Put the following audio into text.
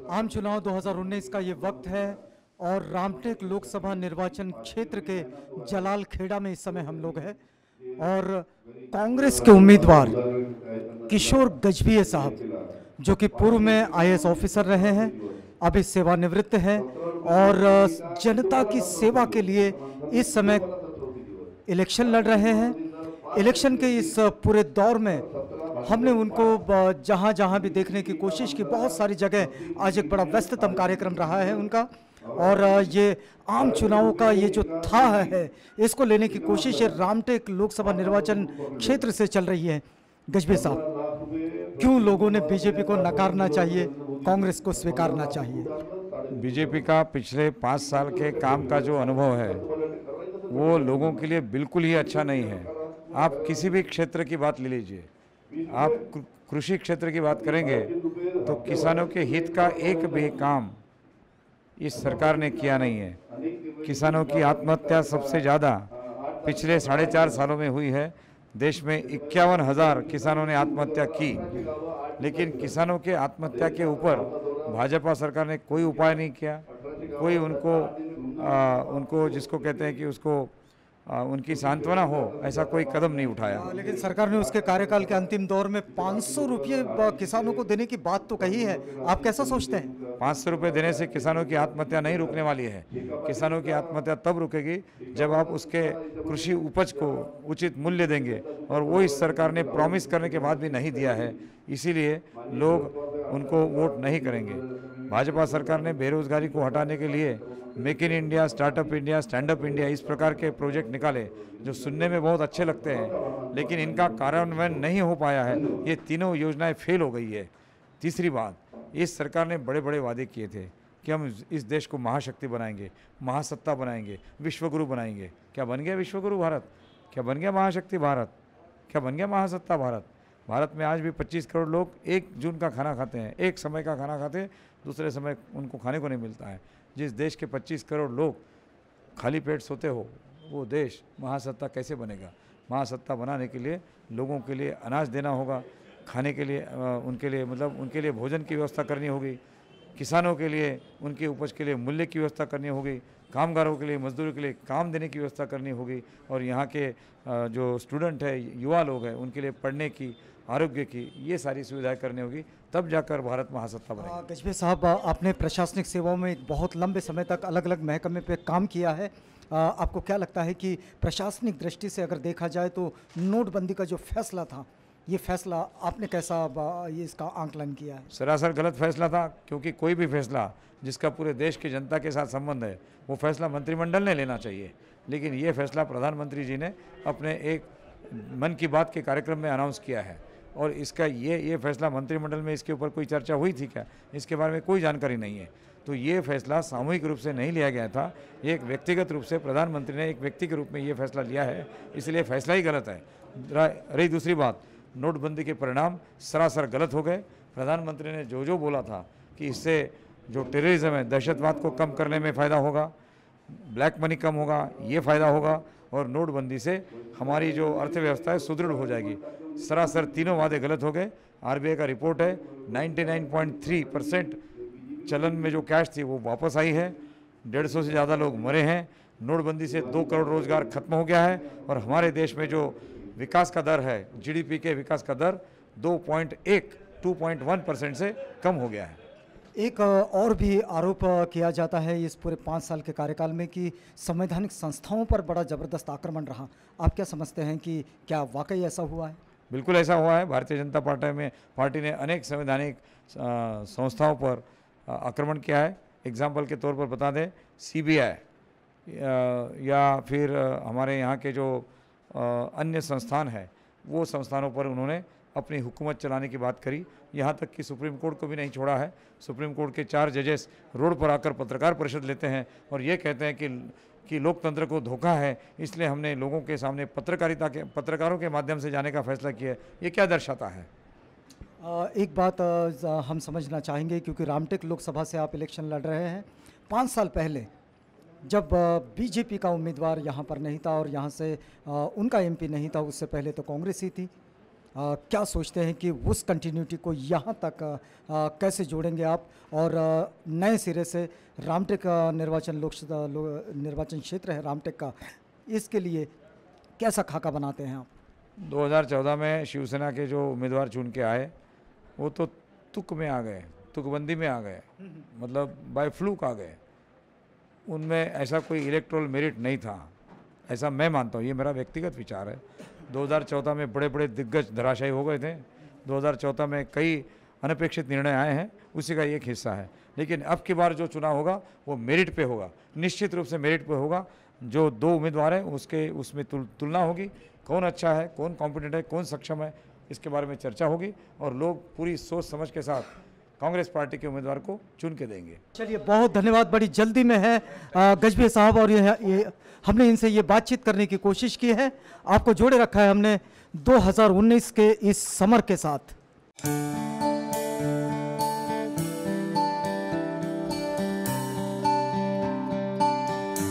आम चुनाव 2019 का ये वक्त है और रामटेक लोकसभा निर्वाचन क्षेत्र के जलाल खेड़ा में इस समय हम लोग हैं और कांग्रेस के उम्मीदवार किशोर गजभिये साहब जो कि पूर्व में आईएएस ऑफिसर रहे हैं, अभी सेवानिवृत्त हैं और जनता की सेवा के लिए इस समय इलेक्शन लड़ रहे हैं। इलेक्शन के इस पूरे दौर में हमने उनको जहां जहां भी देखने की कोशिश की, बहुत सारी जगह आज एक बड़ा व्यस्ततम कार्यक्रम रहा है उनका और ये आम चुनावों का ये जो था है इसको लेने की कोशिश है रामटेक लोकसभा निर्वाचन क्षेत्र से चल रही है। गजभिये साहब, क्यों लोगों ने बीजेपी को नकारना चाहिए, कांग्रेस को स्वीकारना चाहिए? बीजेपी का पिछले 5 साल के काम का जो अनुभव है वो लोगों के लिए बिल्कुल ही अच्छा नहीं है। आप किसी भी क्षेत्र की बात ले लीजिए, आप कृषि क्षेत्र की बात करेंगे तो किसानों के हित का एक भी काम इस सरकार ने किया नहीं है। किसानों की आत्महत्या सबसे ज़्यादा पिछले 4.5 सालों में हुई है। देश में 51,000 किसानों ने आत्महत्या की, लेकिन किसानों के आत्महत्या के ऊपर भाजपा सरकार ने कोई उपाय नहीं किया। कोई उनको जिसको कहते हैं कि उसको उनकी सांत्वना हो, ऐसा कोई कदम नहीं उठाया। लेकिन सरकार ने उसके कार्यकाल के अंतिम दौर में 500 रुपये किसानों को देने की बात तो कही है, आप कैसा सोचते हैं? 500 रुपये देने से किसानों की आत्महत्या नहीं रुकने वाली है। किसानों की आत्महत्या तब रुकेगी जब आप उसके कृषि उपज को उचित मूल्य देंगे, और वो इस सरकार ने प्रॉमिस करने के बाद भी नहीं दिया है। इसीलिए लोग उनको वोट नहीं करेंगे। भाजपा सरकार ने बेरोजगारी को हटाने के लिए make in India, startup India, stand up India इस प्रकार के प्रोजेक्ट निकाले जो सुनने में बहुत अच्छे लगते हैं, लेकिन इनका कार्यान्वयन नहीं हो पाया है। ये तीनों योजनाएं फेल हो गई है। तीसरी बात, इस सरकार ने बड़े बड़े वादे किए थे कि हम इस देश को महाशक्ति बनाएंगे, महासत्ता बनाएंगे, विश्वगुरु बनाएंगे। क्या बन गया विश्वगुरु भारत? क्या बन गया महाशक्ति भारत? क्या बन गया महासत्ता भारत? भारत में आज भी 25 करोड़ लोग 1 जून का खाना खाते हैं, एक समय का खाना खाते हैं, दूसरे समय उनको खाने को नहीं मिलता है। जिस देश के 25 करोड़ लोग खाली पेट सोते हो, वो देश महासत्ता कैसे बनेगा? महासत्ता बनाने के लिए लोगों के लिए अनाज देना होगा, खाने के लिए उनके लिए भोजन की व्यवस्था करनी होगी, किसानों के लिए उनकी उपज के लिए मूल्य की व्यवस्था करनी होगी, कामगारों के लिए, मजदूरों के लिए काम देने की व्यवस्था करनी होगी, और यहाँ के जो स्टूडेंट है, युवा लोग हैं, उनके लिए पढ़ने की, आरोग्य की, ये सारी सुविधाएं करनी होगी, तब जाकर भारत महासत्ता बनेगा। गजभिये साहब, आपने प्रशासनिक सेवाओं में एक बहुत लंबे समय तक अलग अलग महकमे पे काम किया है। आपको क्या लगता है कि प्रशासनिक दृष्टि से अगर देखा जाए तो नोटबंदी का जो फैसला था, ये फैसला आपने कैसा ये इसका आंकलन किया है? सरासर गलत फैसला था, क्योंकि कोई भी फैसला जिसका पूरे देश की जनता के साथ संबंध है वो फैसला मंत्रिमंडल ने लेना चाहिए। लेकिन ये फैसला प्रधानमंत्री जी ने अपने एक मन की बात के कार्यक्रम में अनाउंस किया है, और इसका ये फैसला मंत्रिमंडल में इसके ऊपर कोई चर्चा हुई थी क्या, इसके बारे में कोई जानकारी नहीं है। तो ये फैसला सामूहिक रूप से नहीं लिया गया था, एक व्यक्तिगत रूप से प्रधानमंत्री ने एक व्यक्ति के रूप में ये फैसला लिया है, इसलिए फैसला ही गलत है। रही दूसरी बात, नोटबंदी के परिणाम सरासर गलत हो गए। प्रधानमंत्री ने जो बोला था कि इससे जो टेररिज्म है, दहशतवाद को कम करने में फ़ायदा होगा, ब्लैक मनी कम होगा, ये फ़ायदा होगा, और नोटबंदी से हमारी जो अर्थव्यवस्था है सुदृढ़ हो जाएगी। सरासर तीनों वादे गलत हो गए। आरबीआई का रिपोर्ट है 99.3% चलन में जो कैश थी वो वापस आई है। 150 से ज़्यादा लोग मरे हैं। नोटबंदी से 2 करोड़ रोजगार खत्म हो गया है, और हमारे देश में जो विकास का दर है, जीडीपी के विकास का दर 2.1% से कम हो गया है। एक और भी आरोप किया जाता है इस पूरे 5 साल के कार्यकाल में कि संवैधानिक संस्थाओं पर बड़ा ज़बरदस्त आक्रमण रहा। आप क्या समझते हैं कि क्या वाकई ऐसा हुआ है? बिल्कुल ऐसा हुआ है। भारतीय जनता पार्टी ने अनेक संवैधानिक संस्थाओं पर आक्रमण किया है। एग्जाम्पल के तौर पर बता दें, सीबीआई या फिर हमारे यहाँ के जो अन्य संस्थान हैं, वो संस्थानों पर उन्होंने अपनी हुकूमत चलाने की बात करी। यहाँ तक कि सुप्रीम कोर्ट को भी नहीं छोड़ा है। सुप्रीम कोर्ट के 4 जजेस रोड पर आकर पत्रकार परिषद लेते हैं और ये कहते हैं कि लोकतंत्र को धोखा है, इसलिए हमने लोगों के सामने पत्रकारों के माध्यम से जाने का फैसला किया है। ये क्या दर्शाता है? एक बात हम समझना चाहेंगे, क्योंकि रामटेक लोकसभा से आप इलेक्शन लड़ रहे हैं। 5 साल पहले जब बीजेपी का उम्मीदवार यहाँ पर नहीं था और यहाँ से उनका एमपी नहीं था, उससे पहले तो कांग्रेस ही थी। क्या सोचते हैं कि उस कंटिन्यूटी को यहाँ तक कैसे जोड़ेंगे आप, और नए सिरे से रामटेक निर्वाचन क्षेत्र है रामटेक का, इसके लिए कैसा खाका बनाते हैं आप? 2014 में शिवसेना के जो उम्मीदवार चुन के आए वो तो तुक में आ गए, तुकबंदी में आ गए, मतलब बाय फ्लूक आ गए। उनमें ऐसा कोई इलेक्टोरल मेरिट नहीं था, ऐसा मैं मानता हूँ, ये मेरा व्यक्तिगत विचार है। 2014 में बड़े बड़े दिग्गज धराशायी हो गए थे। 2014 में कई अनपेक्षित निर्णय आए हैं, उसी का एक हिस्सा है। लेकिन अब की बार जो चुनाव होगा वो मेरिट पे होगा, निश्चित रूप से मेरिट पे होगा। जो दो उम्मीदवार हैं उसमें तुलना होगी, कौन अच्छा है, कौन कॉम्पिटेंट है, कौन सक्षम है, इसके बारे में चर्चा होगी और लोग पूरी सोच समझ के साथ कांग्रेस पार्टी के उम्मीदवार को चुन के देंगे। चलिए, बहुत धन्यवाद। बड़ी जल्दी में है गजबे साहब, और ये हमने इनसे ये बातचीत करने की कोशिश की है, आपको जोड़े रखा है हमने 2019 के इस समर के साथ।